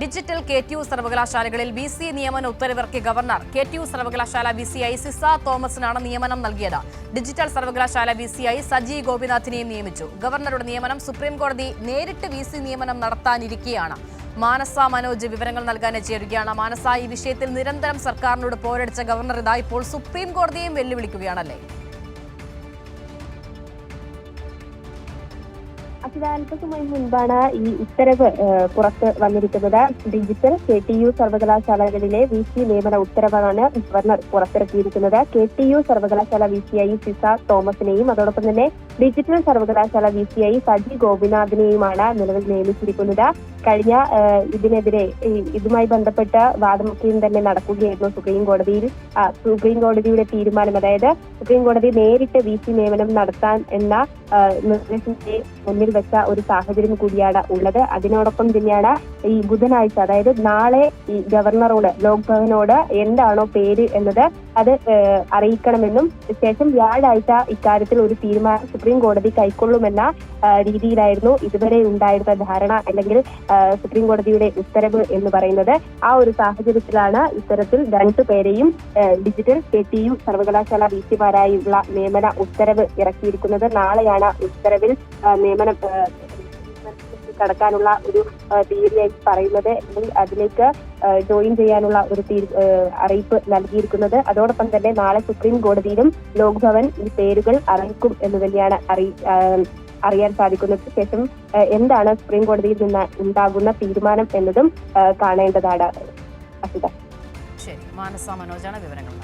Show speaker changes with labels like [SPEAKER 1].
[SPEAKER 1] Digital KTU സർവകലാശാലകളിൽ VC നിയമന ഉത്തരവിറക്കിയ governor KTU സർവകലാശാല VCയായി സിസ തോമസിനാണ് നിയമനം നൽകിയത്. ഡിജിറ്റൽ സർവകലാശാല VCയായി സജി ഗോപിനാഥിനെയും നിയമിച്ചു. ഗവർണറുടെ നിയമനം സുപ്രീം കോടതി നേരിട്ട് VC നിയമനം നടത്താനിരിക്കെയാണ്. മാനസ മനോജ് വിവരങ്ങൾ നൽകാൻ ചേരുകയാണ്. മാനസ, ഈ വിഷയത്തിൽ നിരന്തരം സർക്കാരിനോട് പോരടിച്ച ഗവർണർ ഇതാ ഇപ്പോൾ സുപ്രീം കോടതിയെയും വെല്ലുവിളിക്കുകയാണല്ലേ?
[SPEAKER 2] അല്പസമയം മുൻപാണ് ഈ ഉത്തരവ് പുറത്ത് വന്നിരിക്കുന്നത്. ഡിജിറ്റൽ KTU സർവകലാശാലകളിലെ VC നിയമന ഉത്തരവാണ് ഗവർണർ പുറത്തിറക്കിയിരിക്കുന്നത്. KTU സർവകലാശാല VCയായി സിസ തോമസിനെയും അതോടൊപ്പം തന്നെ ഡിജിറ്റൽ സർവകലാശാല VCയായി സജി ഗോപിനാഥിനെയുമാണ് നിലവിൽ നിയമിച്ചിരിക്കുന്നത്. കഴിഞ്ഞ ഇതിനെതിരെ ഇതുമായി ബന്ധപ്പെട്ട വാദമൊക്കെയും തന്നെ നടക്കുകയായിരുന്നു സുപ്രീം കോടതിയിൽ. സുപ്രീം കോടതിയുടെ തീരുമാനം, അതായത് സുപ്രീം കോടതി നേരിട്ട് VC നിയമനം നടത്താൻ എന്ന നിർദ്ദേശത്തെ മുന്നിൽ വെച്ച ഒരു സാഹചര്യം കൂടിയാണ് ഉള്ളത്. അതിനോടൊപ്പം തന്നെയാണ് ഈ ബുധനാഴ്ച, അതായത് നാളെ ഈ ഗവർണറോട്, ലോക്ഭവനോട് എന്താണോ പേര് എന്നത് അത് അറിയിക്കണമെന്നും ശേഷം വ്യാഴാഴ്ച ഇക്കാര്യത്തിൽ ഒരു തീരുമാനം സുപ്രീം കോടതി കൈക്കൊള്ളുമെന്ന രീതിയിലായിരുന്നു ഇതുവരെ ഉണ്ടായിരുന്ന ധാരണ, അല്ലെങ്കിൽ സുപ്രീം കോടതിയുടെ ഉത്തരവ് എന്ന് പറയുന്നത്. ആ ഒരു സാഹചര്യത്തിലാണ് ഇത്തരത്തിൽ രണ്ടുപേരെയും ഡിജിറ്റൽ KTU സർവകലാശാല VCമാരായുള്ള നിയമന ഉത്തരവ് ഇറക്കിയിരിക്കുന്നത്. നാളെയാണ് ഉത്തരവിൽ നിയമനം കടക്കാനുള്ള ഒരു തീയതിയായി പറയുന്നത്, അല്ലെങ്കിൽ അതിലേക്ക് ജോയിൻ ചെയ്യാനുള്ള ഒരു അറിയിപ്പ് നൽകിയിരിക്കുന്നത്. അതോടൊപ്പം തന്നെ നാളെ സുപ്രീം കോടതിയിലും ലോക്ഭവൻ ഈ പേരുകൾ അറിയിക്കും എന്ന് തന്നെയാണ് അറിയാൻ സാധിക്കുന്നത്. ശേഷം എന്താണ് സുപ്രീം കോടതിയിൽ നിന്ന് ഉണ്ടാകുന്ന തീരുമാനം എന്നതും കാണേണ്ടതാണ്.
[SPEAKER 1] ശരി, മാനസ മനോജാണ് വിവരങ്ങൾ.